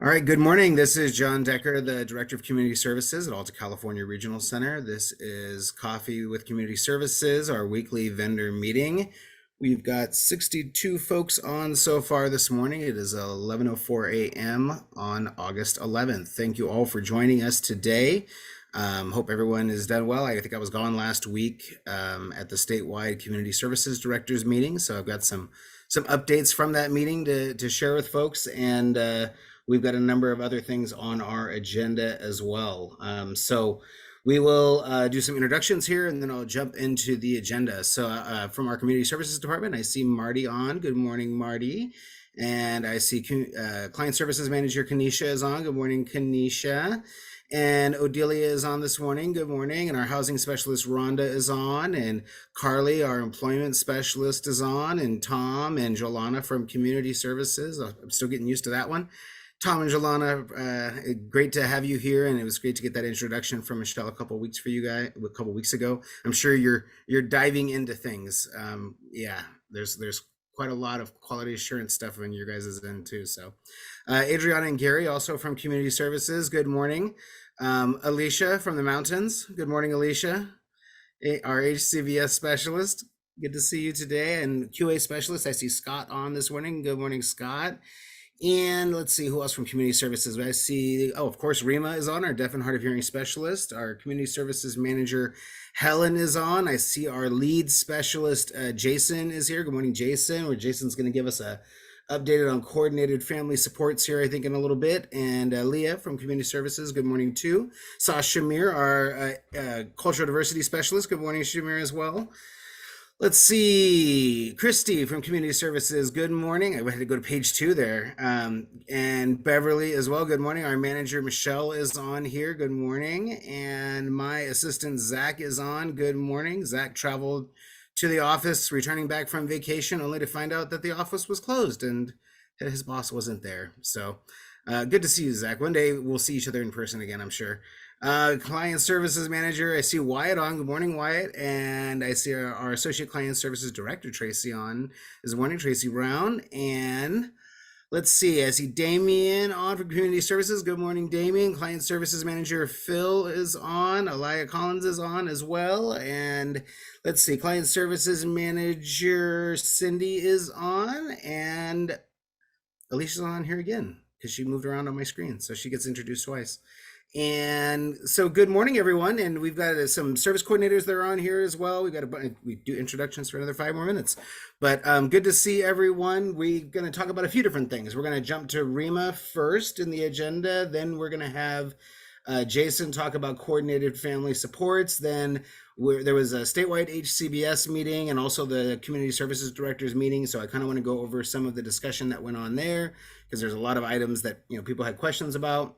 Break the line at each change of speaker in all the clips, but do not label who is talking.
All right, good morning. This is John Decker, the Director of Community Services at Alta California Regional Center. This is Coffee with Community Services, our weekly vendor meeting. We've got 62 folks on so far this morning. It is 11:04 a.m. on August 11th. Thank you all for joining us today. Hope everyone has done well. I think I was gone last week at the statewide Community Services Directors meeting, so I've got some updates from that meeting to share with folks, and we've got a number of other things on our agenda as well. So we will do some introductions here, and then I'll jump into the agenda. So from our Community Services Department, I see Marty on. Good morning, Marty. And I see Client Services Manager Kanisha is on. Good morning, Kanisha. And Odelia is on this morning. Good morning. And our housing specialist Rhonda is on. And Carly, our employment specialist, is on. And Tom and Jolana from Community Services. I'm still getting used to that one. Tom and Jolana, great to have you here, and it was great to get that introduction from Michelle a couple weeks ago. I'm sure you're diving into things. Yeah, there's quite a lot of quality assurance stuff in your guys' end too. So, Adriana and Gary also from Community Services. Good morning. Alicia from the mountains. Good morning, Alicia. Our HCVS specialist. Good to see you today. And QA specialist. I see Scott on this morning. Good morning, Scott. And let's see who else from community services. I see, oh, of course, Rima is on, our deaf and hard of hearing specialist. Our community services manager, Helen, is on. I see our lead specialist, Jason, is here. Good morning, Jason. Where Jason's going to give us a updated on coordinated family supports here, I think, in a little bit. And Leah from community services, good morning too. Sasha Shamir, our cultural diversity specialist. Good morning, Shamir, as well. Let's see, Christy from Community Services. Good morning. I had to go to page 2 there. And Beverly as well. Good morning. Our manager Michelle is on here. Good morning. And my assistant Zach is on. Good morning. Zach traveled to the office, returning back from vacation, only to find out that the office was closed and his boss wasn't there. So good to see you, Zach. One day we'll see each other in person again, I'm sure. Client Services Manager, I see Wyatt on. Good morning, Wyatt. And I see our Associate Client Services Director, Tracy, on. Good morning, Tracy Brown. And let's see, I see Damien on for Community Services. Good morning, Damien. Client Services Manager Phil is on. Elia Collins is on as well. And let's see, Client Services Manager Cindy is on. And Alicia's on here again because she moved around on my screen. So she gets introduced twice. And so, good morning, everyone. And we've got some service coordinators that are on here as well. We do introductions for another 5 more minutes, but good to see everyone. We're going to talk about a few different things. We're going to jump to Rima first in the agenda. Then we're going to have Jason talk about coordinated family supports. Then there was a statewide HCBS meeting and also the community services directors meeting. So I kind of want to go over some of the discussion that went on there because there's a lot of items that people had questions about.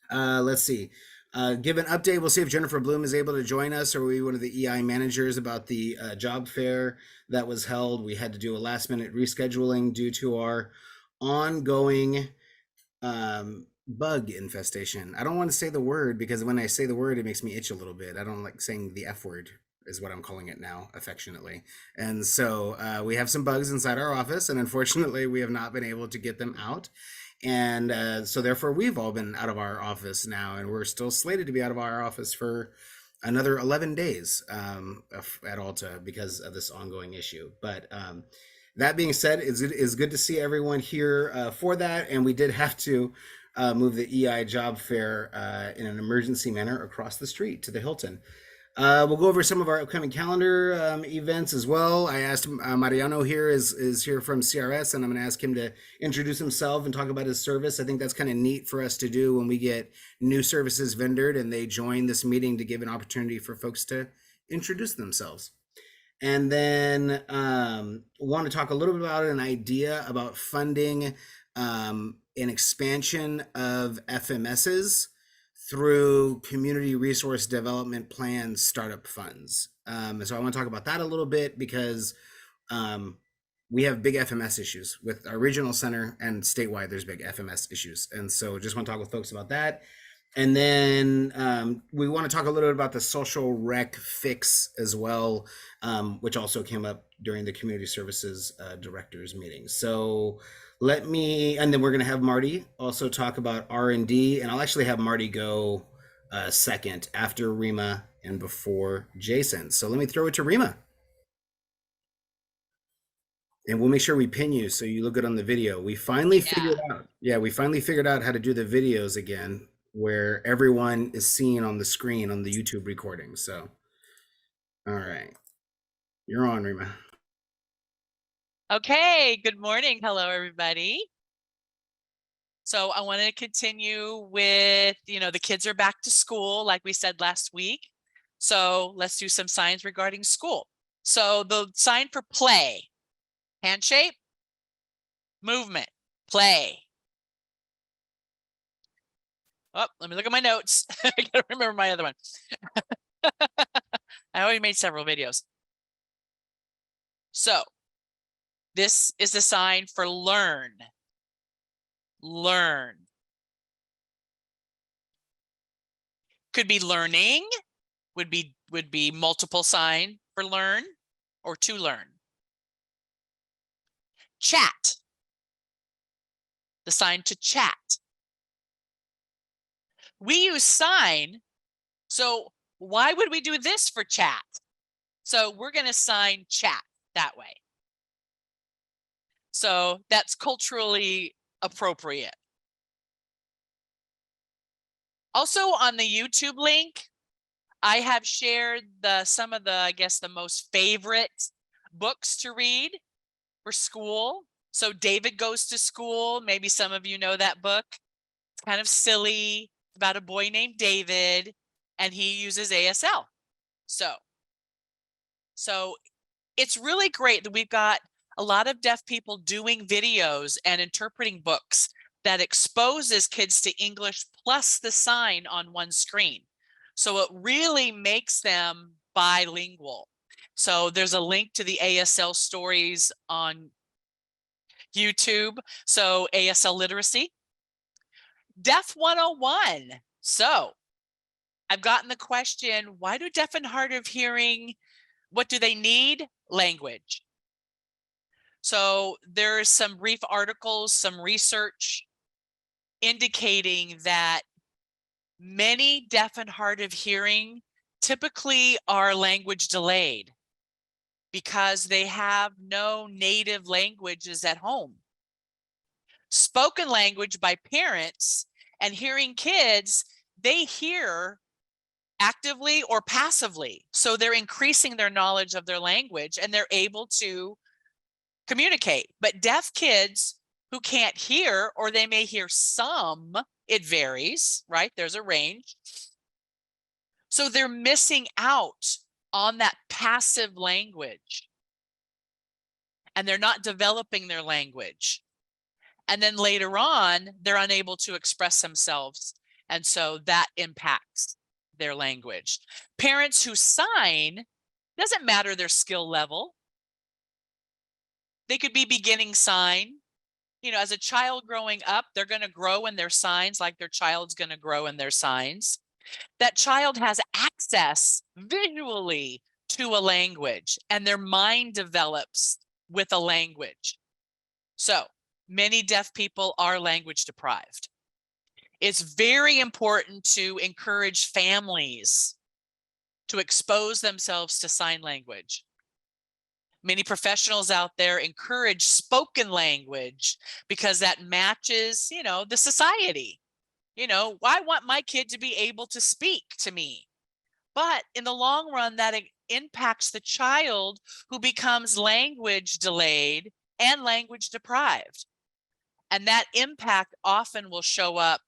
Let's see. Give an update. We'll see if Jennifer Bloom is able to join us, or we one of the EI managers about the job fair that was held. We had to do a last minute rescheduling due to our ongoing bug infestation. I don't want to say the word because when I say the word, it makes me itch a little bit. I don't like saying the F word, is what I'm calling it now, affectionately. And so we have some bugs inside our office, and unfortunately, we have not been able to get them out. And so therefore we've all been out of our office now, and we're still slated to be out of our office for another 11 days at Alta because of this ongoing issue. But that being said, it's good to see everyone here for that. And we did have to move the EI job fair in an emergency manner across the street to the Hilton. We'll go over some of our upcoming calendar events as well. I asked Mariano here is here from CRS, and I'm going to ask him to introduce himself and talk about his service. I think that's kind of neat for us to do when we get new services vendored and they join this meeting to give an opportunity for folks to introduce themselves. And then want to talk a little bit about an idea about funding an expansion of FMSs through community resource development plan startup funds. So I want to talk about that a little bit because we have big FMS issues with our regional center and statewide. There's big FMS issues, and so just want to talk with folks about that. And then we want to talk a little bit about the social rec fix as well, which also came up during the community services directors meeting. So And then we're going to have Marty also talk about R&D, and I'll actually have Marty go second after Rima and before Jason. So let me throw it to Rima, and we'll make sure we pin you so you look good on the video.
Yeah.
We finally figured out how to do the videos again, where everyone is seen on the screen on the YouTube recording. So, all right, you're on, Rima.
Okay. Good morning. Hello, everybody. So I want to continue with, the kids are back to school, like we said last week. So let's do some signs regarding school. So the sign for play, hand shape, movement, play. Oh, let me look at my notes. I gotta remember my other one. I already made several videos. So this is the sign for learn. Learn. Could be learning, would be multiple sign for learn or to learn. Chat. The sign to chat. We use sign. So why would we do this for chat? So we're going to sign chat that way. So that's culturally appropriate. Also on the YouTube link, I have shared some of the, I guess, the most favorite books to read for school. So David Goes to School. Maybe some of you know that book. It's kind of silly, about a boy named David, and he uses ASL. So it's really great that we've got a lot of deaf people doing videos and interpreting books that exposes kids to English plus the sign on one screen. So it really makes them bilingual. So there's a link to the ASL stories on YouTube. So ASL literacy. Deaf 101. So I've gotten the question, why do deaf and hard of hearing, what do they need? Language. So there's some brief articles, some research indicating that many deaf and hard of hearing typically are language delayed because they have no native languages at home. Spoken language by parents and hearing kids, they hear actively or passively. So they're increasing their knowledge of their language and they're able to communicate. But deaf kids who can't hear, or they may hear some, it varies, right? There's a range. So they're missing out on that passive language and they're not developing their language. And then later on, they're unable to express themselves. And so that impacts their language. Parents who sign, doesn't matter their skill level. They could be beginning sign. As a child growing up, they're going to grow in their signs like their child's going to grow in their signs. That child has access visually to a language and their mind develops with a language. So many deaf people are language deprived. It's very important to encourage families to expose themselves to sign language. Many professionals out there encourage spoken language because that matches, the society. I want my kid to be able to speak to me. But in the long run, that impacts the child who becomes language delayed and language deprived. And that impact often will show up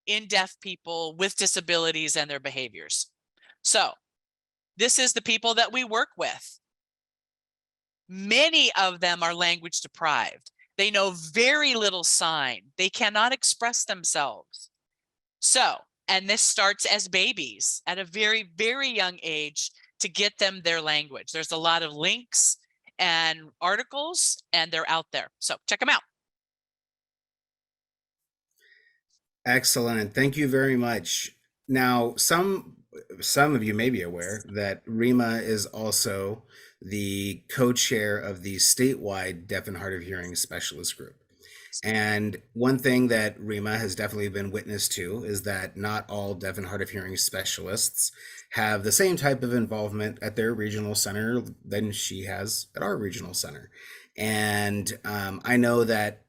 in deaf people with disabilities and their behaviors. So this is the people that we work with. Many of them are language deprived. They know very little sign. They cannot express themselves. And this starts as babies at a very, very young age to get them their language. There's a lot of links and articles, and they're out there. So check them out.
Excellent. Thank you very much. Now, some of you may be aware that Rima is also the co-chair of the statewide deaf and hard of hearing specialist group. And one thing that Rima has definitely been witness to is that not all deaf and hard of hearing specialists have the same type of involvement at their regional center than she has at our regional center. And I know that,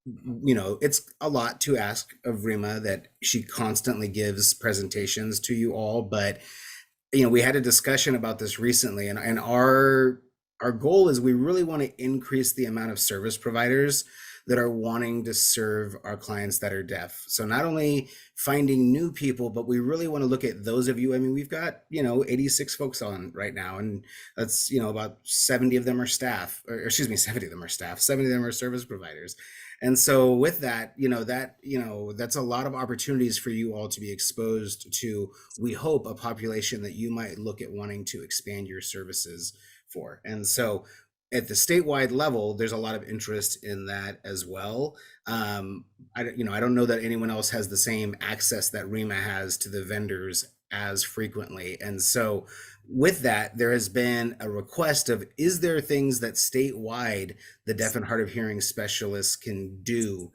it's a lot to ask of Rima that she constantly gives presentations to you all, but we had a discussion about this recently, and our goal is we really want to increase the amount of service providers that are wanting to serve our clients that are deaf. So not only finding new people, but we really want to look at those of you. I mean, we've got, 86 folks on right now, and that's, about 70 of them are staff, or excuse me, 70 of them are staff, 70 of them are service providers. And so with that, that's a lot of opportunities for you all to be exposed to, we hope, a population that you might look at wanting to expand your services for. And so at the statewide level, there's a lot of interest in that as well. I don't know that anyone else has the same access that Rima has to the vendors as frequently. And so with that, there has been a request of, is there things that statewide the deaf and hard of hearing specialists can do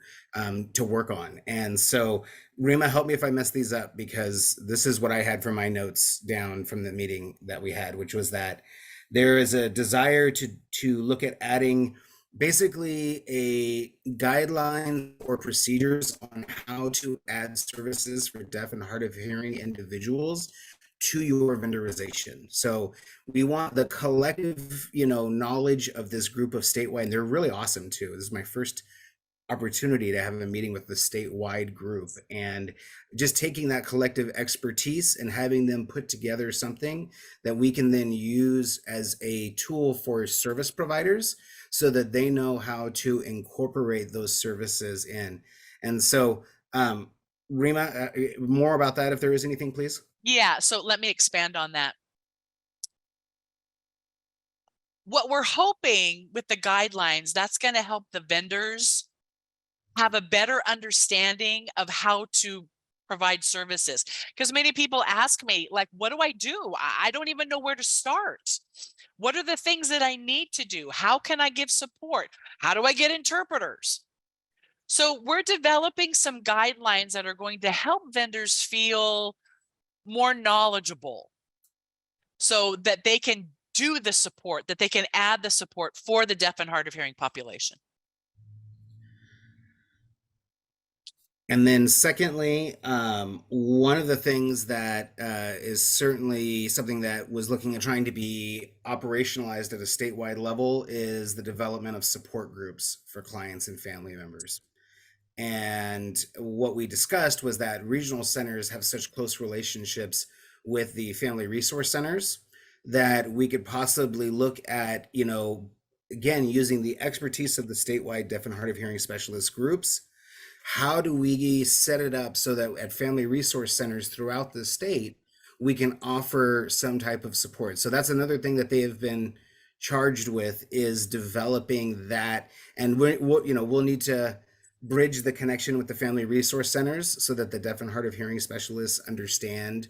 to work on? And so Rima, help me if I mess these up, because this is what I had from my notes down from the meeting that we had, which was that there is a desire to look at adding basically a guideline or procedures on how to add services for deaf and hard of hearing individuals to your vendorization. So we want the collective, knowledge of this group of statewide, and they're really awesome too. This is my first opportunity to have a meeting with the statewide group, and just taking that collective expertise and having them put together something that we can then use as a tool for service providers so that they know how to incorporate those services in. And so, Rima, more about that, if there is anything, please.
Yeah, so let me expand on that. What we're hoping with the guidelines, that's going to help the vendors have a better understanding of how to provide services. Because many people ask me, like, what do I do? I don't even know where to start. What are the things that I need to do? How can I give support? How do I get interpreters? So we're developing some guidelines that are going to help vendors feel more knowledgeable so that they can do the support, that they can add the support for the deaf and hard of hearing population.
And then secondly, one of the things that is certainly something that was looking at trying to be operationalized at a statewide level is the development of support groups for clients and family members. And what we discussed was that regional centers have such close relationships with the family resource centers that we could possibly look at, again, using the expertise of the statewide deaf and hard of hearing specialist groups. How do we set it up so that at family resource centers throughout the state, we can offer some type of support? So that's another thing that they have been charged with, is developing that. And we'll need to bridge the connection with the family resource centers so that the deaf and hard of hearing specialists understand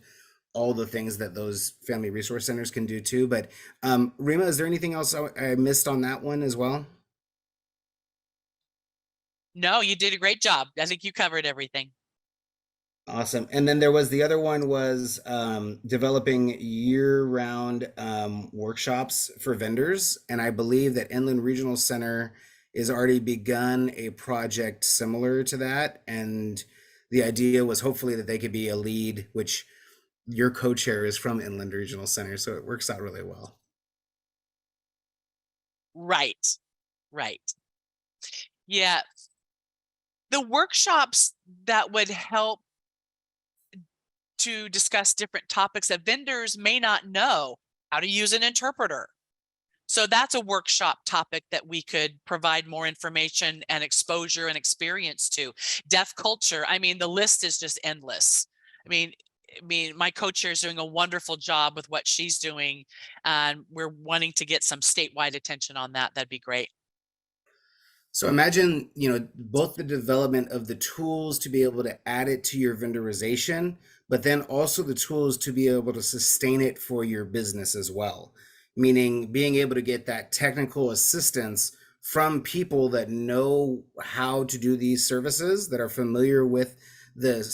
all the things that those family resource centers can do too. But Rima, is there anything else I missed on that one as well?
No, you did a great job. I think you covered everything.
Awesome. And then there was the other one was developing year-round workshops for vendors. And I believe that Inland Regional Center has already begun a project similar to that. And the idea was hopefully that they could be a lead, which your co-chair is from Inland Regional Center. So it works out really well.
Right. Right. Yeah. The workshops that would help to discuss different topics that vendors may not know how to use an interpreter. So that's a workshop topic that we could provide more information and exposure and experience to. Deaf culture, I mean, the list is just endless. I mean, my co-chair is doing a wonderful job with what she's doing, and we're wanting to get some statewide attention on that. That'd be great.
So imagine, both the development of the tools to be able to add it to your vendorization, but then also the tools to be able to sustain it for your business as well. Meaning being able to get that technical assistance from people that know how to do these services, that are familiar with the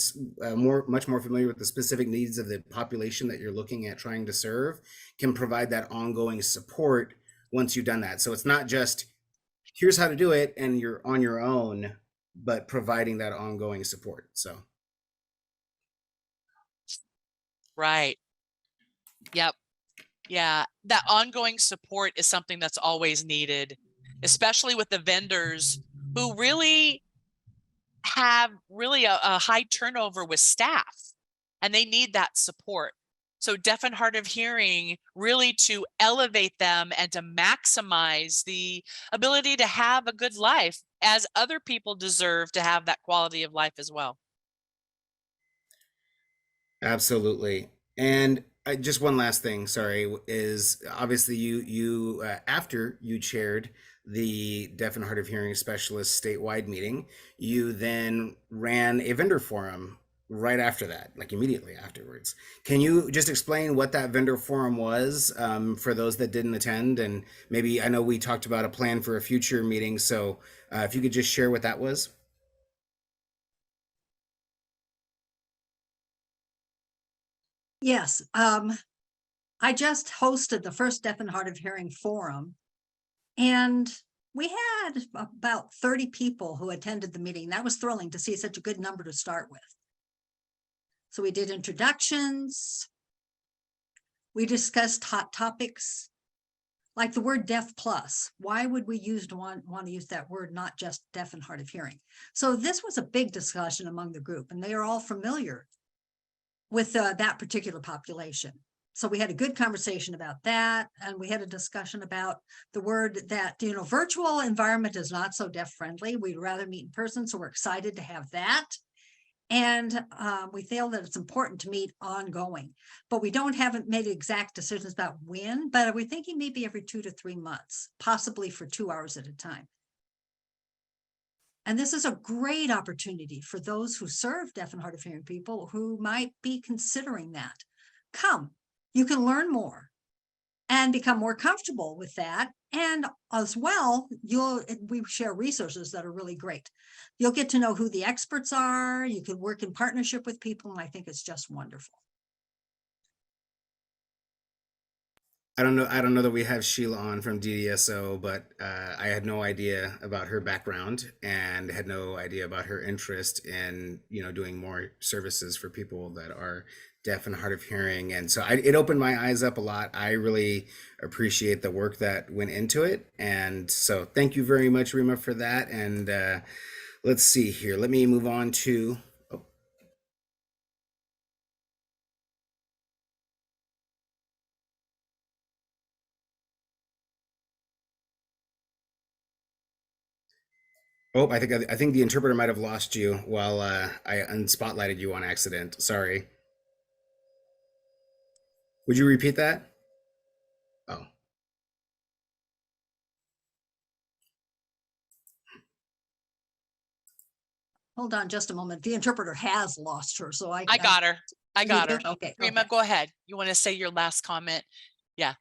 much more familiar with the specific needs of the population that you're looking at trying to serve, can provide that ongoing support once you've done that. So it's not just here's how to do it and you're on your own, but providing that ongoing support. So
Right. Yep. Yeah. That ongoing support is something that's always needed, especially with the vendors who really have a high turnover with staff, and they need that support. So deaf and hard of hearing, really to elevate them and to maximize the ability to have a good life, as other people deserve to have that quality of life as well.
absolutely. And just one last thing, sorry, is obviously you after you chaired the deaf and hard of hearing specialist statewide meeting, you then ran a vendor forum right after that, like immediately afterwards. Can you just explain what that vendor forum was, for those that didn't attend? And maybe I know we talked about a plan for a future meeting, so if you could just share what that was.
Yes, I just hosted the first Deaf and Hard of Hearing forum, and we had about 30 people who attended the meeting. That was thrilling to see such a good number to start with. So we did introductions. We discussed hot topics like the word deaf plus. Why would we want to use that word, not just deaf and hard of hearing? So this was a big discussion among the group, and they are all familiar with that particular population. So we had a good conversation about that. And we had a discussion about the word that, virtual environment is not so deaf friendly. We'd rather meet in person. So we're excited to have that. And we feel that it's important to meet ongoing, but we haven't made exact decisions about when, but we're thinking maybe every 2 to 3 months, possibly for 2 hours at a time. And this is a great opportunity for those who serve deaf and hard of hearing people who might be considering that. Come, you can learn more and become more comfortable with that. And as well, we share resources that are really great. You'll get to know who the experts are. You can work in partnership with people, and I think it's just wonderful.
I don't know that we have Sheila on from DDSO, but I had no idea about her background and had no idea about her interest in, doing more services for people that are deaf and hard of hearing. And so it opened my eyes up a lot. I really appreciate the work that went into it. And so thank you very much, Rima, for that. And let's see here. Let me move on to, I think the interpreter might have lost you while I unspotlighted you on accident. Sorry. Would you repeat that? Oh,
Hold on just a moment. The interpreter has lost her, so
I got her. I
you
got
did?
her.
Okay.
Rima,
Okay.
go ahead. You want to say your last comment? Yeah.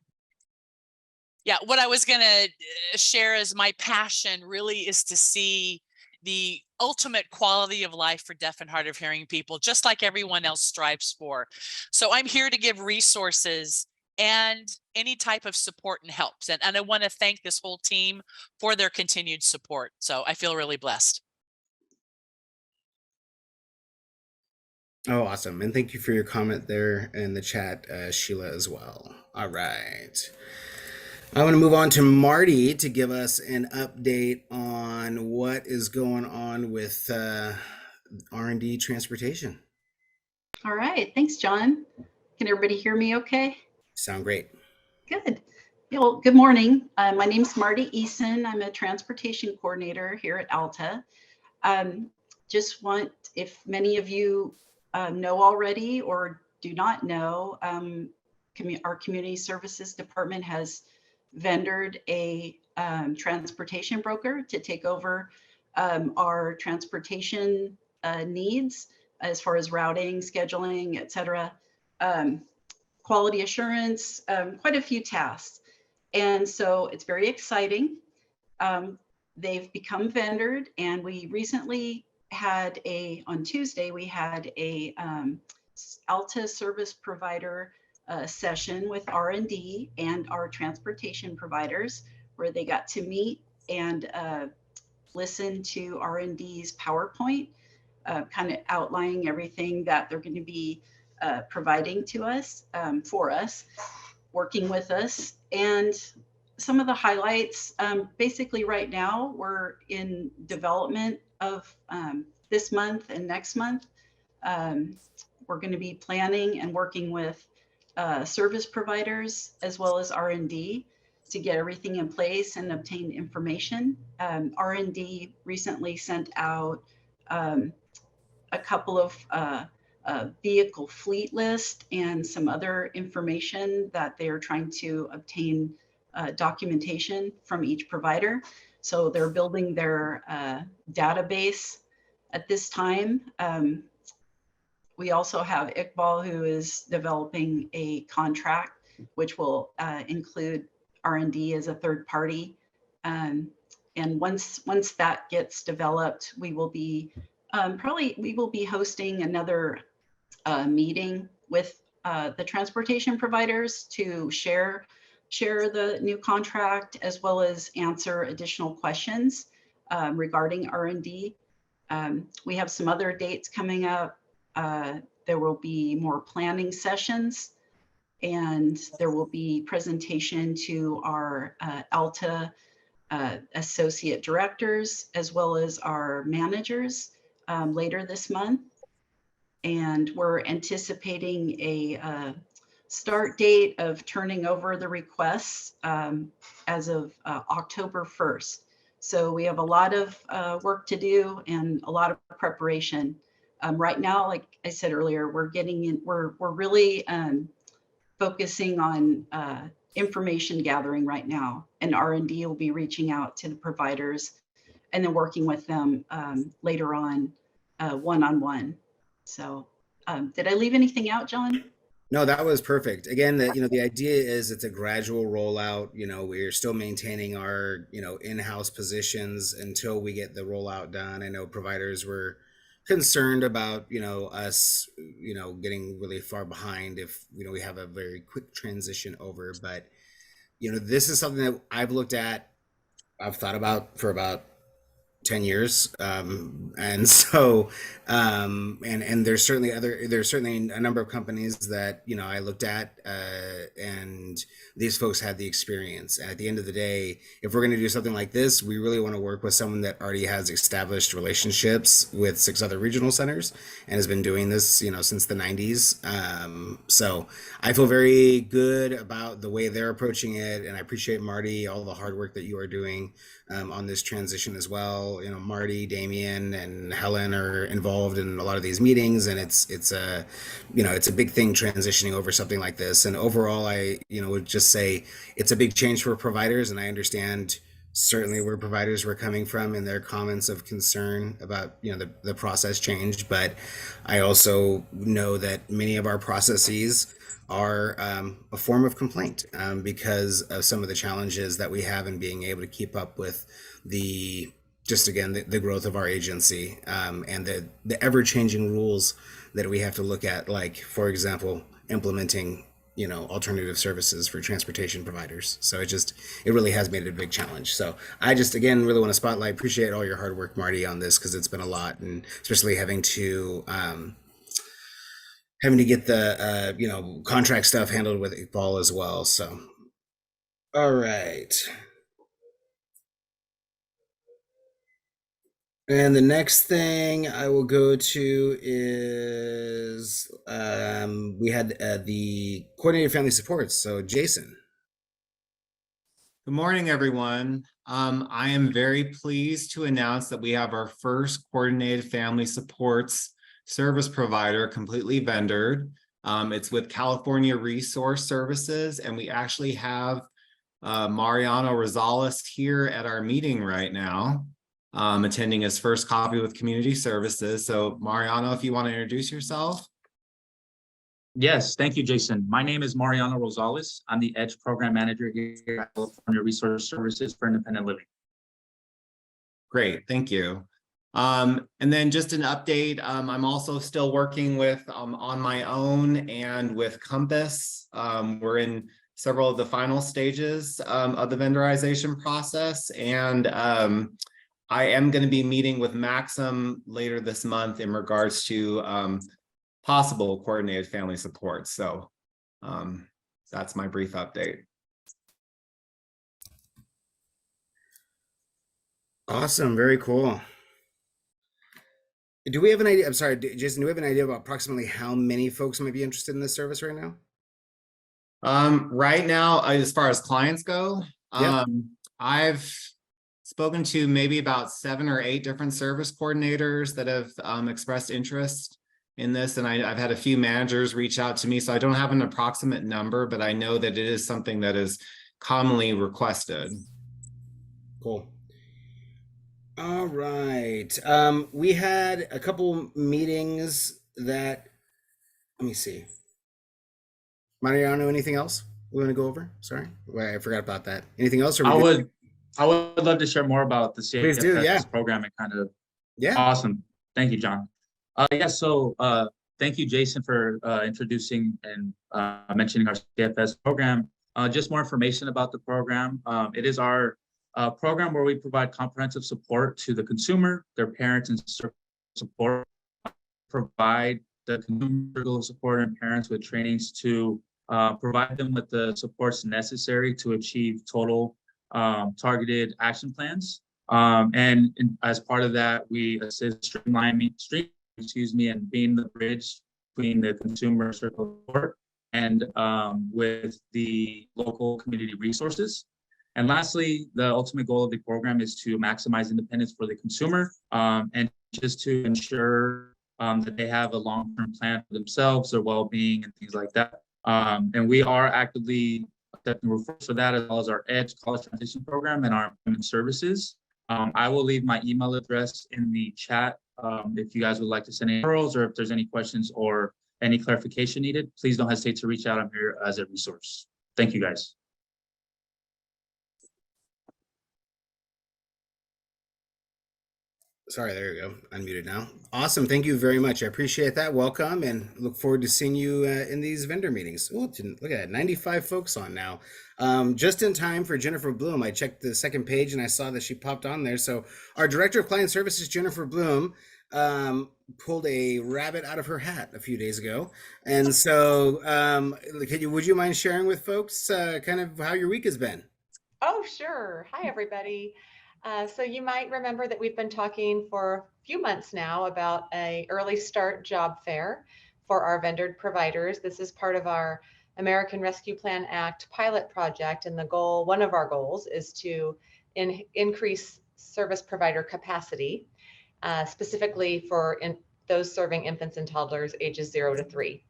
Yeah, what I was going to share as my passion really is to see the ultimate quality of life for deaf and hard of hearing people, just like everyone else strives for. So I'm here to give resources and any type of support and helps. And I want to thank this whole team for their continued support. So I feel really blessed.
oh, awesome. And thank you for your comment there in the chat, Sheila, as well. All right. I want to move on to Marty to give us an update on what is going on with R&D transportation.
All right, thanks, John. Can everybody hear me okay?
Sound great.
Good. Well, good morning. My name's Marty Eason. I'm a transportation coordinator here at ALTA. Just want, if many of you know already or do not know, our community services department has vendored a transportation broker to take over our transportation needs as far as routing, scheduling, et cetera, quality assurance, quite a few tasks. And so it's very exciting. They've become vendored, and we recently had on Tuesday, we had a Alta service provider session with R&D and our transportation providers, where they got to meet and listen to R&D's PowerPoint, kind of outlining everything that they're going to be providing to us, for us, working with us. And some of the highlights, basically right now, we're in development of this month and next month. We're going to be planning and working with service providers as well as R&D to get everything in place and obtain information. R&D recently sent out a couple of vehicle fleet list and some other information that they are trying to obtain documentation from each provider. So they're building their database at this time. We also have Iqbal, who is developing a contract, which will include R&D as a third party. And once that gets developed, we will be hosting another meeting with the transportation providers to share the new contract, as well as answer additional questions regarding R&D. We have some other dates coming up. There will be more planning sessions, and there will be presentation to our Alta associate directors, as well as our managers later this month. And we're anticipating a start date of turning over the requests as of October 1st. So we have a lot of work to do and a lot of preparation. Right now, like I said earlier, we're really focusing on information gathering right now, and R&D will be reaching out to the providers and then working with them later on one-on-one. So did I leave anything out, John?
No, that was perfect. Again, the idea is it's a gradual rollout. We're still maintaining our, in-house positions until we get the rollout done. I know providers were concerned about, us, getting really far behind if, we have a very quick transition over. But, this is something that I've thought about for about 10 years. And so, and there's certainly a number of companies that, I looked at, and these folks had the experience. And at the end of the day, if we're going to do something like this, we really want to work with someone that already has established relationships with 6 other regional centers and has been doing this, since the 90s. So I feel very good about the way they're approaching it. And I appreciate, Marty, all the hard work that you are doing on this transition as well. Marty, Damien, and Helen are involved in a lot of these meetings, and it's a big thing transitioning over something like this. And overall, I would just say it's a big change for providers, and I understand certainly where providers were coming from in their comments of concern about the process changed. But I also know that many of our processes are a form of complaint because of some of the challenges that we have in being able to keep up with the growth of our agency and the ever-changing rules that we have to look at, like, for example, implementing alternative services for transportation providers. So it really has made it a big challenge. So I just, again, really want to appreciate all your hard work, Marty, on this, because it's been a lot, and especially having to get the contract stuff handled with Iqbal as well. So all right. And the next thing I will go to is we had the coordinated family supports. So Jason.
Good morning, everyone. I am very pleased to announce that we have our first coordinated family supports service provider completely vendored. It's with California Resource Services, and we actually have Mariano Rosales here at our meeting right now. attending his first coffee with community services. So Mariano, if you want to introduce yourself.
Yes, thank you, Jason. My name is Mariano Rosales. I'm the EDGE Program Manager here at California Resource Services for Independent Living.
Great, thank you. And then just an update, I'm also still working with on my own and with Compass. We're in several of the final stages of the vendorization process, and I am going to be meeting with Maxim later this month in regards to possible coordinated family support. So that's my brief update.
Awesome, very cool. Do we have an idea? I'm sorry, Jason, do we have an idea about approximately how many folks might be interested in this service right now?
Right now, as far as clients go,
Yep.
I've spoken to maybe about 7 or 8 different service coordinators that have expressed interest in this, and I've had a few managers reach out to me, so I don't have an approximate number, but I know that it is something that is commonly requested.
Cool. All right. We had a couple meetings that, let me see. Mariano, anything else we want to go over? Sorry, I forgot about that. Anything else? Or we
I
good?
would love to share more about the
Please do, yeah.
CFS program and kind of
Yeah.
awesome. Thank you, John. Yeah, so thank you, Jason, for introducing and mentioning our CFS program. Just more information about the program. It is our program where we provide comprehensive support to the consumer, their parents, and support. Provide the consumer support and parents with trainings to provide them with the supports necessary to achieve total targeted action plans. And as part of that, we assist streamlining, and being the bridge between the consumer support and with the local community resources. And lastly, the ultimate goal of the program is to maximize independence for the consumer and just to ensure that they have a long-term plan for themselves, their well-being, and things like that. And we are actively accepting referrals for that, as well as our EDGE college transition program and our employment services. I will leave my email address in the chat if you guys would like to send any referrals, or if there's any questions or any clarification needed, please don't hesitate to reach out. I'm here as a resource. Thank you, guys.
Sorry, there you go. Unmuted now. Awesome. Thank you very much. I appreciate that. Welcome, and look forward to seeing you in these vendor meetings. Oh, look at that. 95 folks on now. Just in time for Jennifer Bloom. I checked the second page and I saw that she popped on there. So our Director of Client Services, Jennifer Bloom, pulled a rabbit out of her hat a few days ago. And so would you mind sharing with folks kind of how your week has been?
Oh, sure. Hi, everybody. So you might remember that we've been talking for a few months now about a early start job fair for our vendor providers. This is part of our American Rescue Plan Act pilot project, and one of our goals is to increase service provider capacity, specifically for those serving infants and toddlers ages 0 to 3.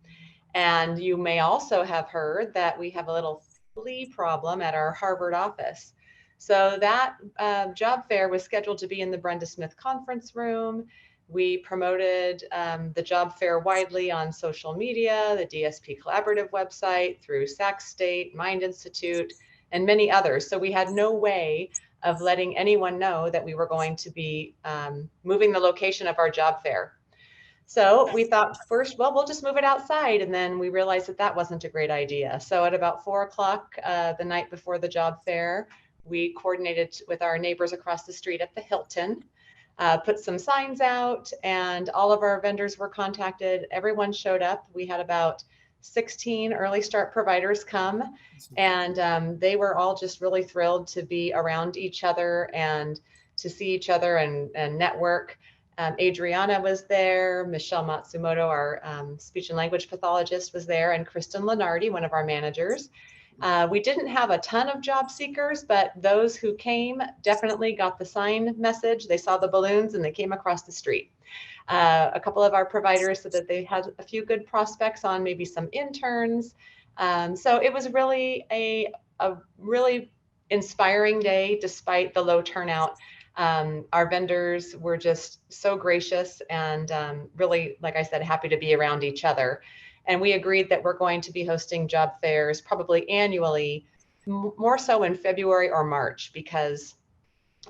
And you may also have heard that we have a little flea problem at our Harvard office. So that job fair was scheduled to be in the Brenda Smith conference room. We promoted the job fair widely on social media, the DSP Collaborative website, through Sac State, Mind Institute, and many others. So we had no way of letting anyone know that we were going to be moving the location of our job fair. So we thought first, well, we'll just move it outside. And then we realized that that wasn't a great idea. So at about 4 o'clock the night before the job fair, we coordinated with our neighbors across the street at the Hilton, put some signs out, and all of our vendors were contacted. Everyone showed up. We had about 16 early start providers come, and they were all just really thrilled to be around each other and to see each other and network. Adriana was there, Michelle Matsumoto, our speech and language pathologist, was there, and Kristen Lenardi, one of our managers. We didn't have a ton of job seekers, but those who came definitely got the sign message. They saw the balloons and they came across the street. A couple of our providers said that they had a few good prospects on, maybe some interns. So it was really a really inspiring day despite the low turnout. Our vendors were just so gracious and really, like I said, happy to be around each other. And we agreed that we're going to be hosting job fairs probably annually, more so in February or March, because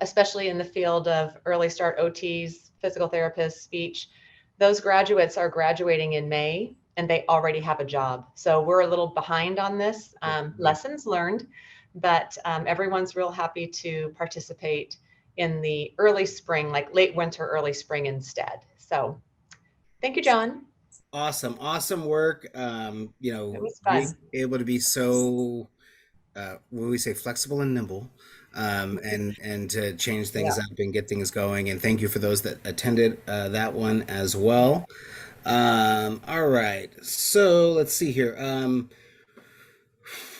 especially in the field of early start OTs, physical therapists, speech, those graduates are graduating in May and they already have a job. So we're a little behind on this. Lessons learned, but everyone's real happy to participate in the early spring, like late winter, early spring instead. So thank you, John.
Awesome work. You
It
know,
was
being
fun.
able to be so, what do we say, flexible and nimble, and to change things
Yeah.
up and get things going. And thank you for those that attended that one as well. All right, so let's see here.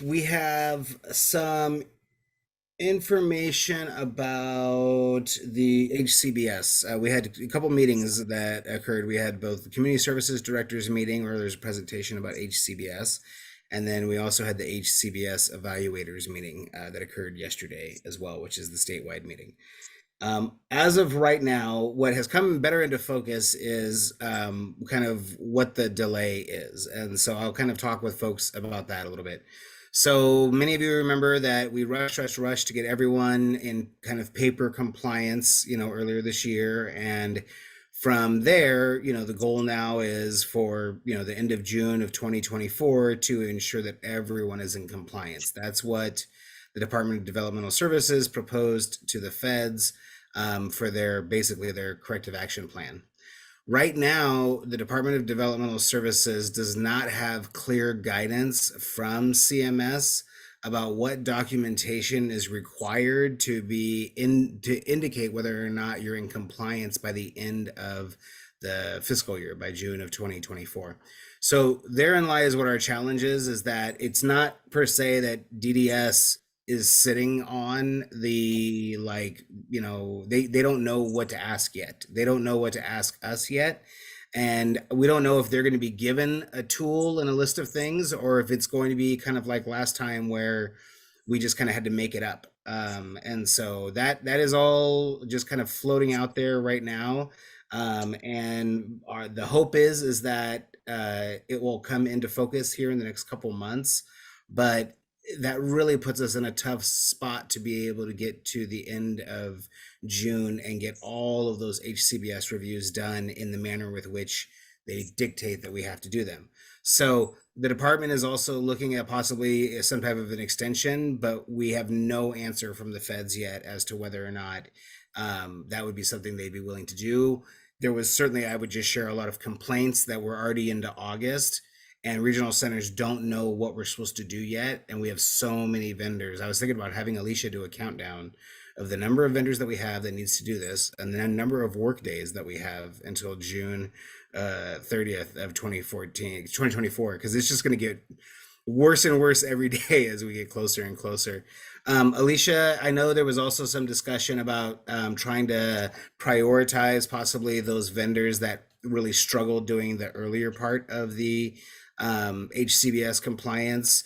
We have some information about the HCBS. We had a couple meetings that occurred. We had both the Community Services Directors meeting where there's a presentation about HCBS, and then we also had the HCBS Evaluators meeting that occurred yesterday as well, which is the statewide meeting. As of right now, what has come better into focus is kind of what the delay is. And so I'll kind of talk with folks about that a little bit. So many of you remember that we rushed to get everyone in kind of paper compliance, earlier this year. And from there, the goal now is for, the end of June of 2024 to ensure that everyone is in compliance. That's what the Department of Developmental Services proposed to the feds for basically their corrective action plan. Right now, the Department of Developmental Services does not have clear guidance from CMS about what documentation is required to indicate whether or not you're in compliance by the end of the fiscal year, by June of 2024. So therein lies what our challenge is that it's not per se that DDS is sitting on the, they don't know what to ask yet. They don't know what to ask us yet. And we don't know if they're going to be given a tool and a list of things, or if it's going to be kind of like last time where we just kind of had to make it up. And so that is all just kind of floating out there right now. And the hope is that it will come into focus here in the next couple months. But that really puts us in a tough spot to be able to get to the end of June and get all of those HCBS reviews done in the manner with which they dictate that we have to do them. So the department is also looking at possibly some type of an extension, but we have no answer from the feds yet as to whether or not that would be something they'd be willing to do. There was certainly, I would just share, a lot of complaints that we're already into August. And regional centers don't know what we're supposed to do yet. And we have so many vendors. I was thinking about having Alicia do a countdown of the number of vendors that we have that needs to do this, and the number of work days that we have until June 30th of 2024, because it's just going to get worse and worse every day as we get closer and closer. Alicia, I know there was also some discussion about trying to prioritize possibly those vendors that really struggled doing the earlier part of the HCBS compliance.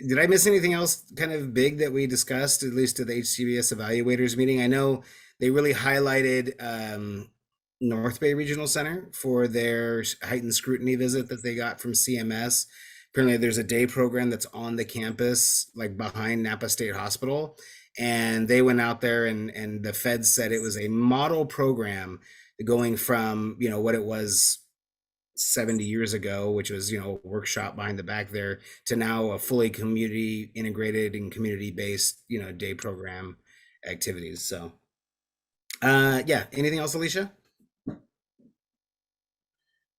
Did I miss anything else kind of big that we discussed, at least at the HCBS evaluators meeting? I know they really highlighted North Bay Regional Center for their heightened scrutiny visit that they got from CMS. Apparently there's a day program that's on the campus, like behind Napa State Hospital. And they went out there and the feds said it was a model program going from, what it was 70 years ago, which was, a workshop behind the back there, to now a fully community integrated and community-based, day program activities. So, yeah. Anything else, Alicia?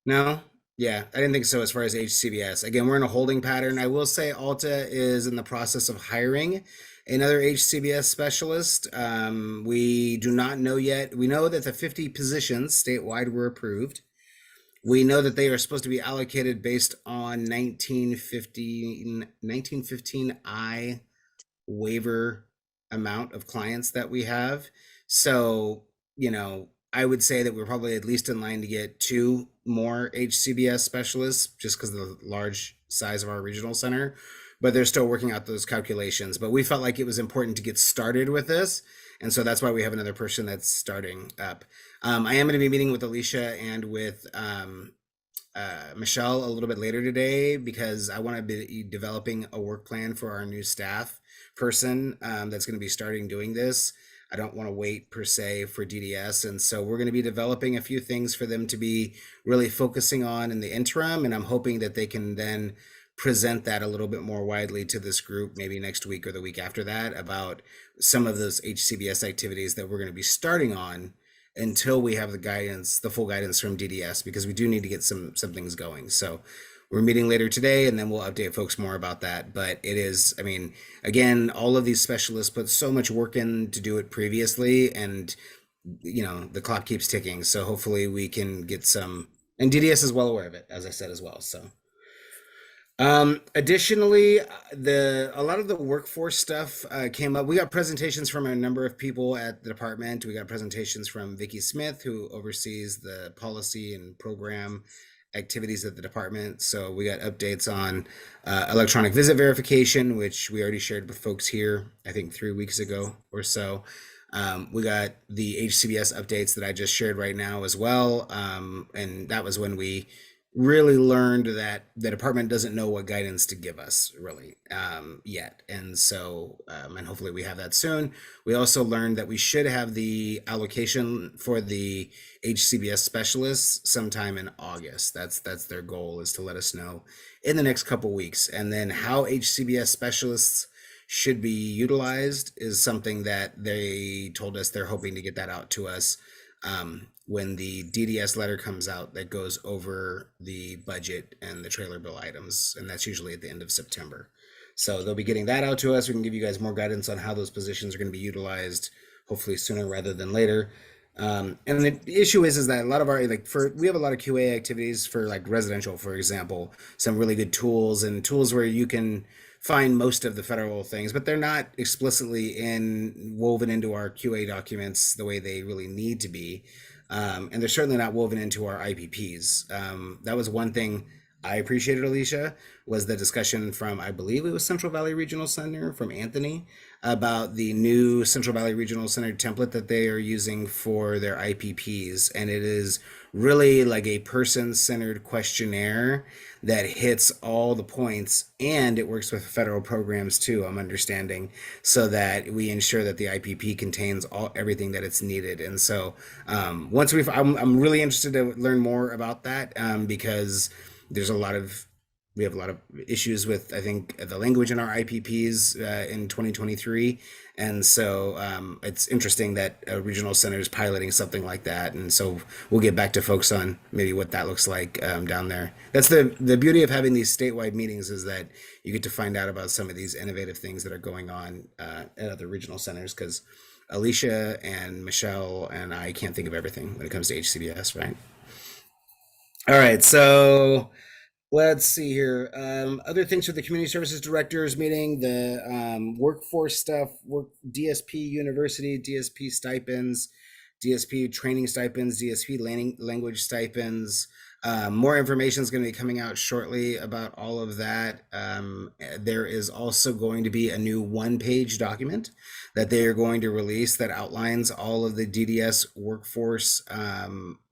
No? Yeah, I didn't think so as far as HCBS. Again, we're in a holding pattern. I will say Alta is in the process of hiring another HCBS specialist. We do not know yet. We know that the 50 positions statewide were approved. We know that they are supposed to be allocated based on 1915I waiver amount of clients that we have. So, I would say that we're probably at least in line to get 2 more HCBS specialists just because of the large size of our regional center, but they're still working out those calculations. But we felt like it was important to get started with this. And so that's why we have another person that's starting up. I am going to be meeting with Alicia and with Michelle a little bit later today because I want to be developing a work plan for our new staff person that's going to be starting doing this. I don't want to wait per se for DDS. And so we're going to be developing a few things for them to be really focusing on in the interim. And I'm hoping that they can then present that a little bit more widely to this group, maybe next week or the week after that, about some of those HCBS activities that we're going to be starting on until we have the guidance, the full guidance from DDS, because we do need to get some things going. So we're meeting later today, and then we'll update folks more about that. But it is, I mean, again, all of these specialists put so much work in to do it previously, and you know, the clock keeps ticking. So hopefully we can get some, and DDS is well aware of it, as I said as well. So additionally, a lot of the workforce stuff came up. We got presentations from a number of people at the department. We got presentations from Vicki Smith, who oversees the policy and program activities at the department. So we got updates on electronic visit verification, which we already shared with folks here, I think 3 weeks ago or so. We got the HCBS updates that I just shared right now as well. And that was when we really learned that the department doesn't know what guidance to give us really yet. And so, and hopefully we have that soon. We also learned that we should have the allocation for the HCBS specialists sometime in August. That's their goal, is to let us know in the next couple weeks. And then how HCBS specialists should be utilized is something that they told us they're hoping to get that out to us when the DDS letter comes out that goes over the budget and the trailer bill items, and that's usually at the end of September. So they'll be getting that out to us. We can give you guys more guidance on how those positions are going to be utilized, hopefully sooner rather than later. And the issue is that a lot of our, we have a lot of QA activities for like residential, for example, some really good tools where you can find most of the federal things, but they're not explicitly woven into our QA documents the way they really need to be. And they're certainly not woven into our IPPs. That was one thing I appreciated, Alicia, was the discussion from, I believe it was Central Valley Regional Center, from Anthony, about the new Central Valley Regional Center template that they are using for their IPPs. And it is really like a person-centered questionnaire that hits all the points, and it works with federal programs too, I'm understanding, so that we ensure that the IPP contains everything that it's needed. And so once I'm really interested to learn more about that because we have a lot of issues with, I think, the language in our IPPs in 2023. And so it's interesting that a regional center is piloting something like that. And so we'll get back to folks on maybe what that looks like down there. That's the beauty of having these statewide meetings, is that you get to find out about some of these innovative things that are going on at other regional centers, because Alicia and Michelle and I can't think of everything when it comes to HCBS, right? All right, so let's see here. Other things for the community services directors meeting, the workforce stuff, DSP university, DSP stipends, DSP training stipends, DSP language stipends. More information is going to be coming out shortly about all of that. There is also going to be a new one-page document that they are going to release that outlines all of the DDS workforce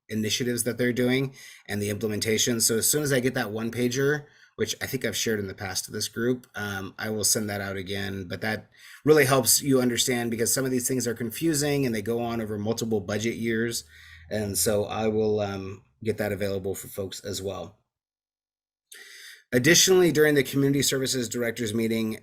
initiatives that they're doing and the implementation. So as soon as I get that one pager, which I think I've shared in the past to this group, I will send that out again. But that really helps you understand, because some of these things are confusing and they go on over multiple budget years. And so I will get that available for folks as well. Additionally, during the community services directors meeting,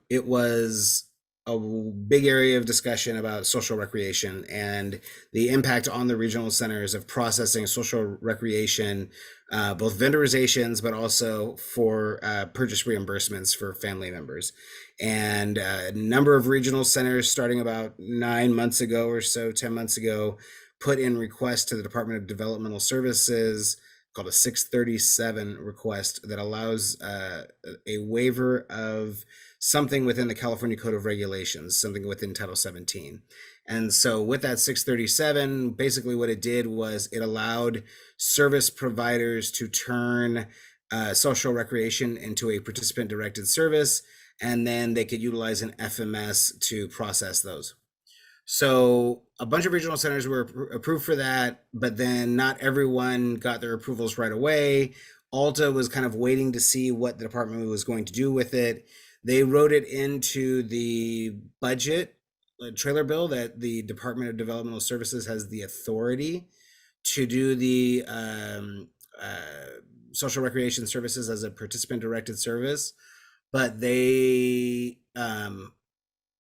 it was a big area of discussion about social recreation and the impact on the regional centers of processing social recreation, both vendorizations, but also for purchase reimbursements for family members. And a number of regional centers, starting about 9 months ago or so, 10 months ago, put in requests to the Department of Developmental Services called a 637 request that allows a waiver of something within the California Code of Regulations, something within Title 17. And so with that 637, basically what it did was it allowed service providers to turn social recreation into a participant directed service, and then they could utilize an FMS to process those. So a bunch of regional centers were approved for that, but then not everyone got their approvals right away. Alta was kind of waiting to see what the department was going to do with it. They wrote it into the budget trailer bill that the Department of Developmental Services has the authority to do the social recreation services as a participant directed service, but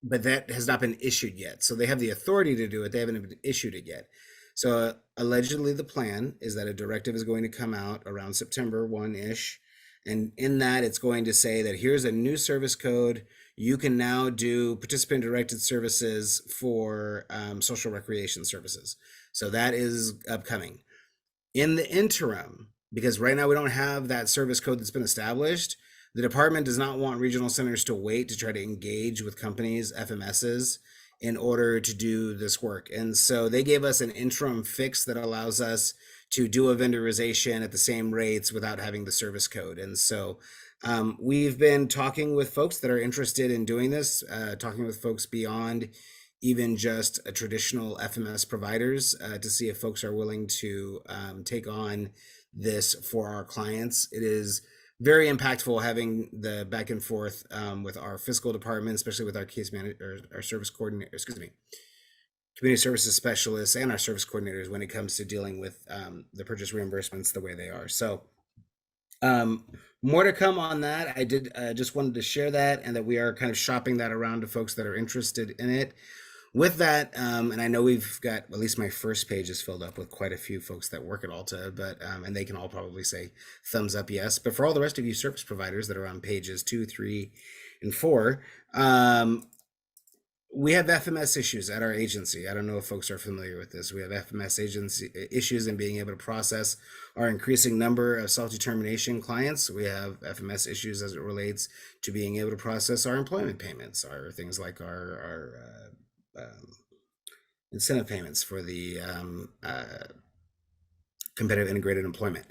but that has not been issued yet. So they have the authority to do it. They haven't issued it yet. So allegedly the plan is that a directive is going to come out around September 1-ish. And in that, it's going to say that here's a new service code. You can now do participant directed services for social recreation services. So that is upcoming. In the interim, because right now we don't have that service code that's been established, the department does not want regional centers to wait to try to engage with companies, FMSs, in order to do this work. And so they gave us an interim fix that allows us to do a vendorization at the same rates without having the service code. And so we've been talking with folks that are interested in doing this, talking with folks beyond even just a traditional FMS providers to see if folks are willing to take on this for our clients. It is very impactful having the back and forth with our fiscal department, especially with our case manager, our service coordinator, community services specialists and our service coordinators when it comes to dealing with the purchase reimbursements the way they are. So more to come on that. I did just wanted to share that, and that we are kind of shopping that around to folks that are interested in it. With that, and I know we've got, at least my first page is filled up with quite a few folks that work at Alta, but and they can all probably say thumbs up, yes. But for all the rest of you service providers that are on pages 2, 3, and 4, we have FMS issues at our agency. I don't know if folks are familiar with this. We have FMS agency issues in being able to process our increasing number of self-determination clients. We have FMS issues as it relates to being able to process our employment payments, or things like our incentive payments for the competitive integrated employment.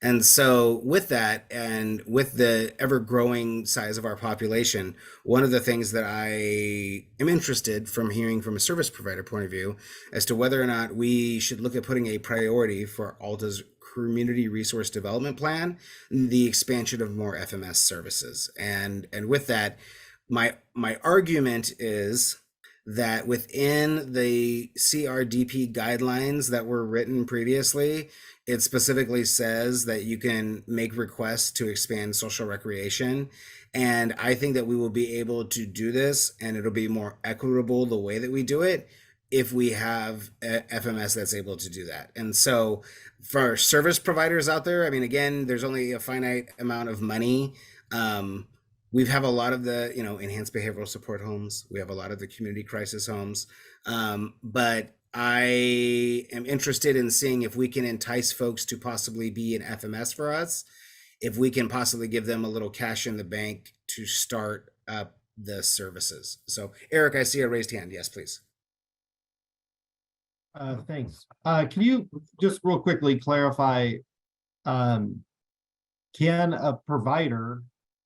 And so with that, and with the ever growing size of our population, one of the things that I am interested from hearing from a service provider point of view as to whether or not we should look at putting a priority for Alta's community resource development plan, the expansion of more FMS services. And with that, my argument is that within the CRDP guidelines that were written previously, it specifically says that you can make requests to expand social recreation. And I think that we will be able to do this, and it'll be more equitable the way that we do it if we have a FMS that's able to do that. And so for service providers out there, I mean, again, there's only a finite amount of money. We have a lot of the, enhanced behavioral support homes. We have a lot of the community crisis homes. But I am interested in seeing if we can entice folks to possibly be an FMS for us, if we can possibly give them a little cash in the bank to start up the services. So Eric, I see a raised hand. Yes, please.
Thanks. Can you just real quickly clarify, can a provider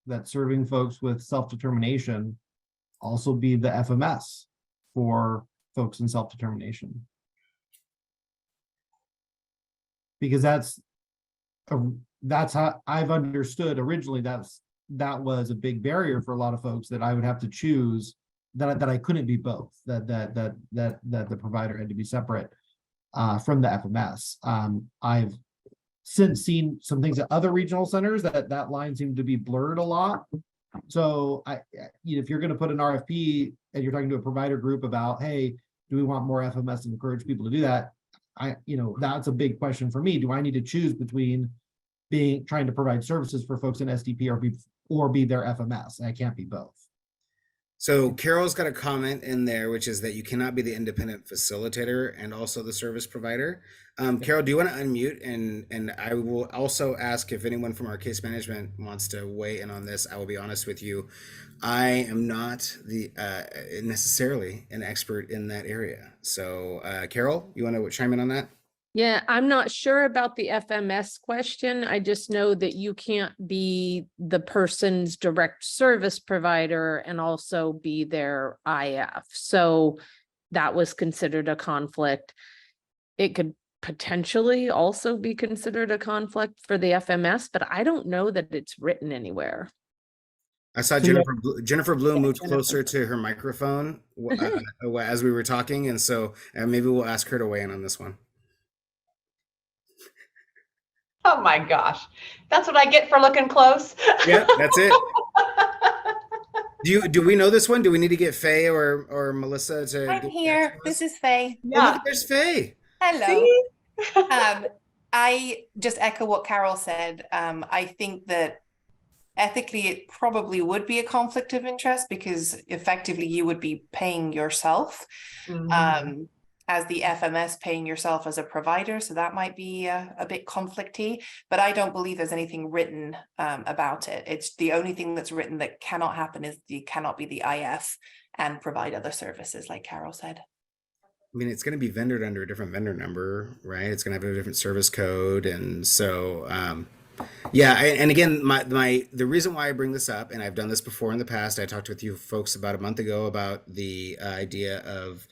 that's serving folks with self-determination also be the FMS for folks in self-determination? Because that's how I've understood originally. That was a big barrier for a lot of folks, that I would have to choose, that I couldn't be both, that the provider had to be separate from the FMS. I've since seen some things at other regional centers that line seemed to be blurred a lot. So if you're going to put an RFP and you're talking to a provider group about, hey, do we want more FMS and encourage people to do that? That's a big question for me. Do I need to choose between trying to provide services for folks in SDP or be their FMS? I can't be both.
So Carol's got a comment in there, which is that you cannot be the independent facilitator and also the service provider. Carol, do you want to unmute? And I will also ask if anyone from our case management wants to weigh in on this. I will be honest with you. I am not necessarily an expert in that area. So Carol, you want to chime in on that?
Yeah, I'm not sure about the FMS question. I just know that you can't be the person's direct service provider and also be their IF. So that was considered a conflict. It could potentially also be considered a conflict for the FMS, but I don't know that it's written anywhere.
I saw
So, yeah.
Jennifer Bloom moved
Jennifer.
closer to her microphone as we were talking, and so maybe we'll ask her to weigh in on this one.
Oh my gosh, that's what I get for looking close.
Yeah, that's it. Do we know this one? Do we need to get Faye or Melissa to?
I'm here. This is Faye.
Oh, look, there's Faye.
Hello.
See?
I just echo what Carol said. I think that ethically it probably would be a conflict of interest because effectively you would be paying yourself as the FMS, paying yourself as a provider. So that might be a bit conflicty, but I don't believe there's anything written about it. It's the only thing that's written that cannot happen is you cannot be the IF and provide other services, like Carol said.
I mean, it's going to be vendored under a different vendor number, right? It's going to have a different service code, and so yeah. And again, the reason why I bring this up, and I've done this before in the past, I talked with you folks about a month ago about the idea of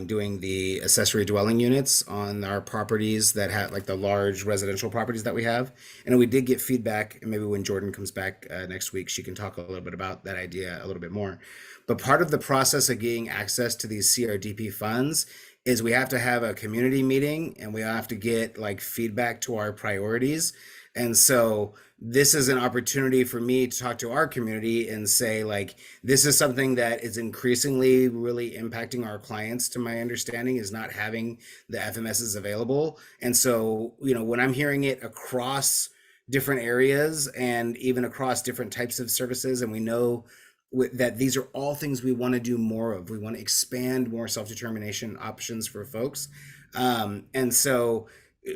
doing the accessory dwelling units on our properties that have like the large residential properties that we have. And we did get feedback, and maybe when Jordan comes back next week, she can talk a little bit about that idea a little bit more. But part of the process of getting access to these CRDP funds is we have to have a community meeting, and we have to get like feedback to our priorities. And so this is an opportunity for me to talk to our community and say, like, this is something that is increasingly really impacting our clients, to my understanding, is not having the FMSs available. And so, you know, when I'm hearing it across different areas and even across different types of services, and we know that these are all things we want to do more of. We want to expand more self-determination options for folks. And so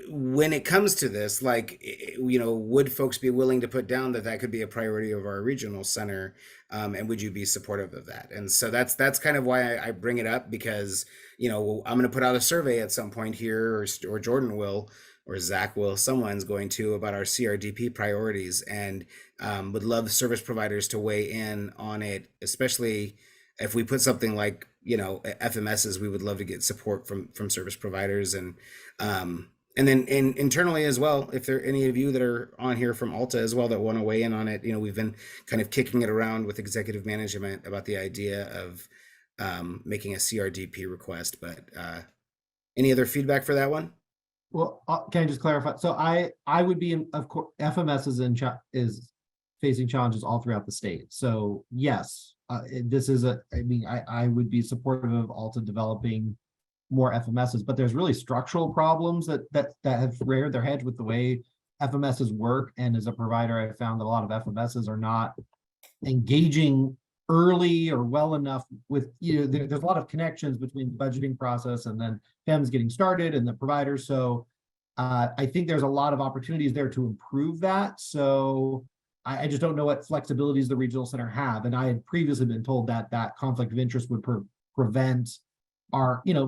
when it comes to this, like, you know, would folks be willing to put down that could be a priority of our regional center? And would you be supportive of that? And so that's kind of why I bring it up, because, you know, I'm going to put out a survey at some point here, or Jordan will, or Zach will, someone's going to, about our CRDP priorities, and would love service providers to weigh in on it, especially if we put something like, you know, FMSs. We would love to get support from service providers, and then internally as well, if there are any of you that are on here from Alta as well that want to weigh in on it. You know, we've been kind of kicking it around with executive management about the idea of making a CRDP request, but any other feedback for that one?
Well, can I just clarify? So I would be of course, FMS is facing challenges all throughout the state. So yes, this is I would be supportive of Alta developing more FMSs, but there's really structural problems that have reared their head with the way FMSs work. And as a provider, I found that a lot of FMSs are not engaging early or well enough with, you know, there's a lot of connections between the budgeting process and then families getting started and the providers. So I think there's a lot of opportunities there to improve that. So I just don't know what flexibilities the regional center have. And I had previously been told that conflict of interest would prevent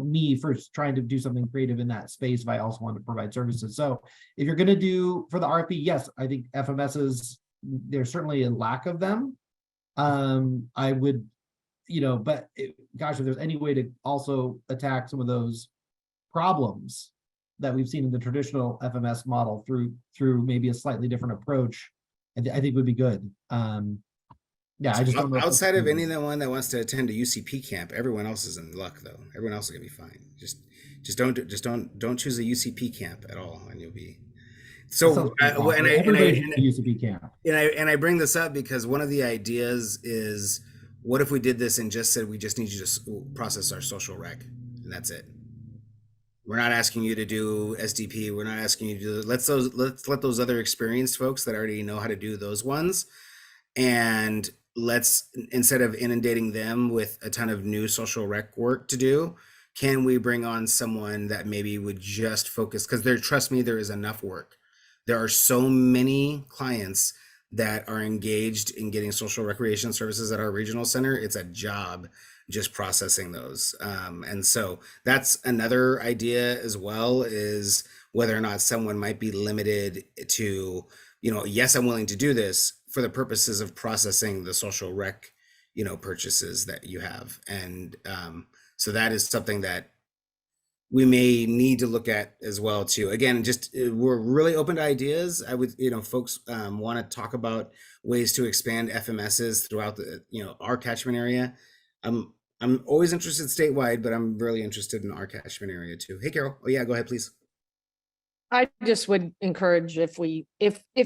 me first trying to do something creative in that space if I also want to provide services. So if you're going to do for the RFP, yes, I think FMSs, there's certainly a lack of them. I would, but gosh, if there's any way to also attack some of those problems that we've seen in the traditional FMS model through maybe a slightly different approach, I think would be good. Yeah, I just don't know.
Outside of anyone that wants to attend a UCP camp, everyone else is in luck though. Everyone else is gonna be fine. Just don't choose a UCP camp at all, and you'll be. So
UCP camp.
And I bring this up because one of the ideas is, what if we did this and just said we just need you to process our social rec, and that's it. We're not asking you to do SDP. We're not asking you to do. Let's let those other experienced folks that already know how to do those ones, and let's, instead of inundating them with a ton of new social rec work to do, can we bring on someone that maybe would just focus? Because trust me, there is enough work. There are so many clients that are engaged in getting social recreation services at our regional center. It's a job just processing those. And so that's another idea as well, is whether or not someone might be limited to, yes, I'm willing to do this for the purposes of processing the social rec, purchases that you have. And So that is something that we may need to look at as well too. Again, just we're really open to ideas. I would, folks want to talk about ways to expand FMSs throughout the, our catchment area. I'm always interested statewide, but I'm really interested in our catchment area too. Hey, Carol. Oh yeah, go ahead, please.
I just would encourage if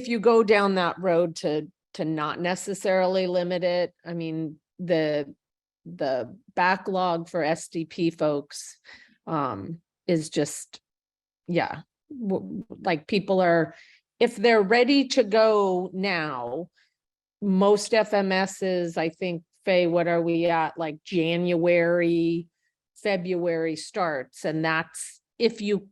you go down that road to not necessarily limit it. I mean, the backlog for SDP folks is just, yeah, like people are, if they're ready to go now, most FMSs, I think, Faye, what are we at, like January, February starts, and that's if you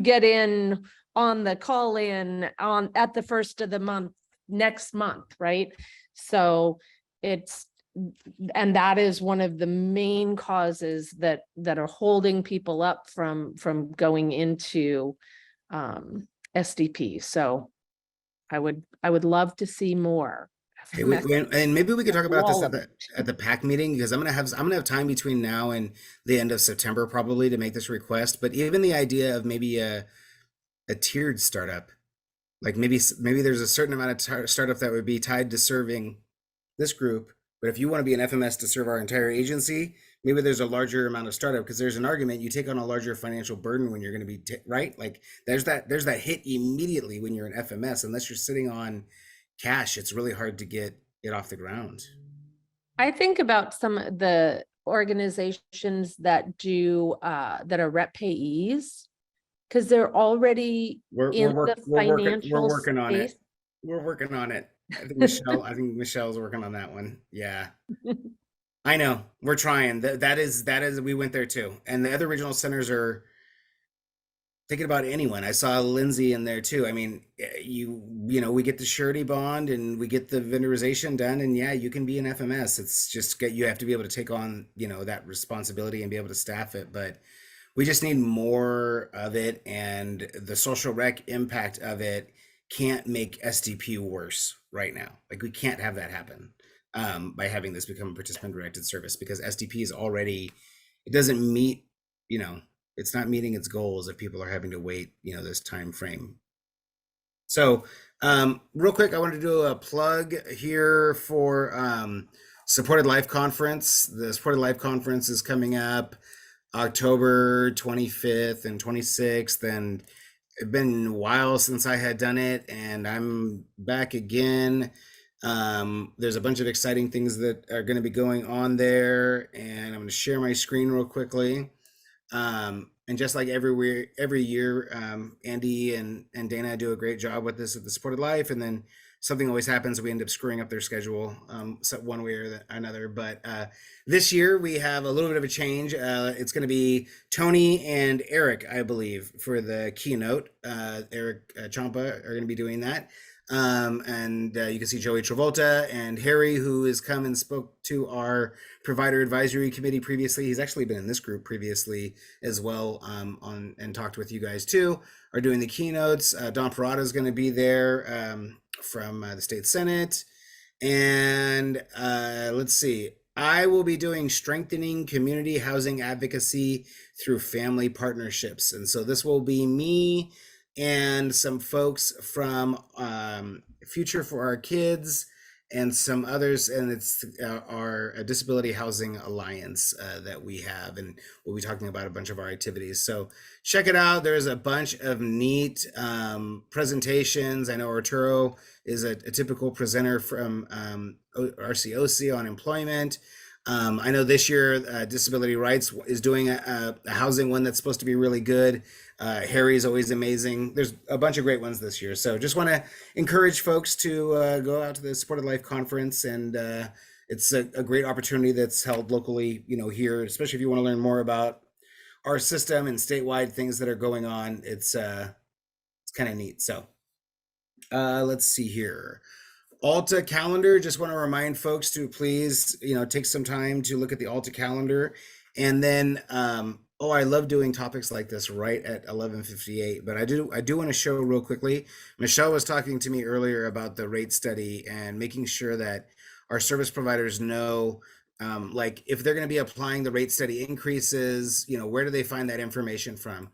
get in on the call in on at the first of the month next month, right? So and that is one of the main causes that are holding people up from going into SDP. So I would love to see more.
Hey, and maybe we could talk about this at the PAC meeting, because I'm gonna have time between now and the end of September probably to make this request. But even the idea of maybe a tiered startup, like maybe there's a certain amount of startup that would be tied to serving this group. But if you want to be an FMS to serve our entire agency, maybe there's a larger amount of startup, because there's an argument you take on a larger financial burden when you're going to be right. Like there's that hit immediately when you're an FMS. Unless you're sitting on cash, it's really hard to get it off the ground.
I think about some of the organizations that do that are rep payees, because they're already in the financial
we're working on
space.
it. We're working on it. I think Michelle's working on that one. Yeah. I know. We're trying. That is we went there too. And the other regional centers are thinking about anyone. I saw Lindsay in there too. I mean, we get the surety bond and we get the vendorization done, and yeah, you can be an FMS. It's just you have to be able to take on, that responsibility and be able to staff it. But we just need more of it, and the social rec impact of it can't make SDP worse right now. Like we can't have that happen by having this become a participant directed service, because SDP is already, it doesn't meet, it's not meeting its goals if people are having to wait, this time frame. So real quick, I wanted to do a plug here for Supported Life Conference. The Supported Life Conference is coming up October 25th and 26th, and it's been a while since I had done it, and I'm back again. There's a bunch of exciting things that are going to be going on there, and I'm going to share my screen real quickly. And just like every year, Andy and Dana do a great job with this at the Supported Life, and then something always happens. We end up screwing up their schedule so one way or another. But this year we have a little bit of a change. It's going to be Tony and Eric, I believe, for the keynote. Eric Champa are going to be doing that. And you can see Joey Travolta and Harry, who has come and spoke to our provider advisory committee previously. He's actually been in this group previously as well, and talked with you guys too, are doing the keynotes. Don Parada is going to be there from the state Senate. And let's see, I will be doing strengthening community housing advocacy through family partnerships. And so this will be me and some folks from Future for Our Kids and some others, and it's our Disability Housing Alliance that we have, and we'll be talking about a bunch of our activities. So check it out. There's a bunch of neat presentations. I know Arturo is a typical presenter from RCOC on employment. I know this year Disability Rights is doing a housing one that's supposed to be really good. Harry's always amazing. There's a bunch of great ones this year. So just want to encourage folks to go out to the Supported Life Conference, and it's a great opportunity that's held locally, here, especially if you want to learn more about our system and statewide things that are going on. It's kind of neat. So let's see here. Alta calendar, just want to remind folks to please, take some time to look at the Alta calendar. And then, I love doing topics like this right at 11:58, but I do want to show real quickly. Michelle was talking to me earlier about the rate study and making sure that our service providers know Like if they're going to be applying the rate study increases, where do they find that information from?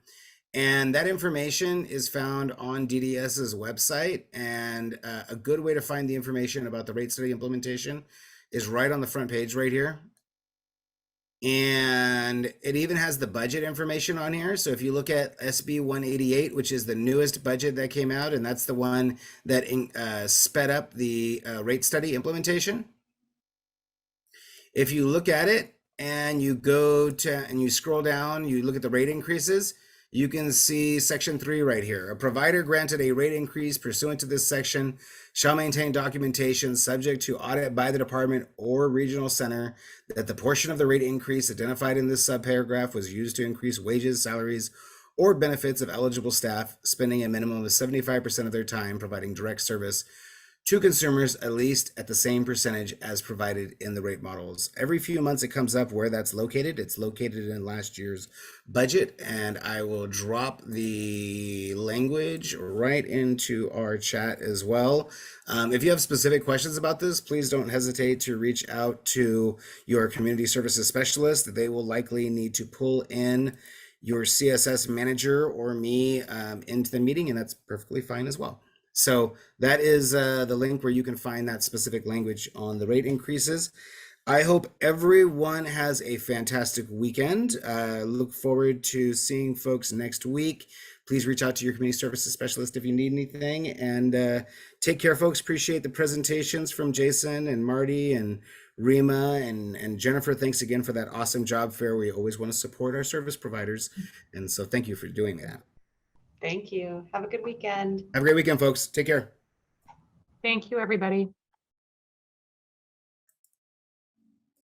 And that information is found on DDS's website. And a good way to find the information about the rate study implementation is right on the front page right here. And it even has the budget information on here. So if you look at SB 188, which is the newest budget that came out, and that's the one that sped up the rate study implementation. If you look at it and you go to, and you scroll down, you look at the rate increases, you can see section 3 right here. A provider granted a rate increase pursuant to this section shall maintain documentation subject to audit by the department or regional center that the portion of the rate increase identified in this subparagraph was used to increase wages, salaries, or benefits of eligible staff spending a minimum of 75% of their time providing direct service to consumers, at least at the same percentage as provided in the rate models. Every few months it comes up where that's located. It's located in last year's budget, and I will drop the language right into our chat as well. If you have specific questions about this, please don't hesitate to reach out to your community services specialist. They will likely need to pull in your CSS manager or me into the meeting, and that's perfectly fine as well. So that is the link where you can find that specific language on the rate increases. I hope everyone has a fantastic weekend. Look forward to seeing folks next week. Please reach out to your community services specialist if you need anything. And take care, folks. Appreciate the presentations from Jason and Marty and Rima and Jennifer. Thanks again for that awesome job fair. We always want to support our service providers. And so thank you for doing that.
Thank you. Have a good weekend.
Have a great weekend, folks. Take care.
Thank you, everybody.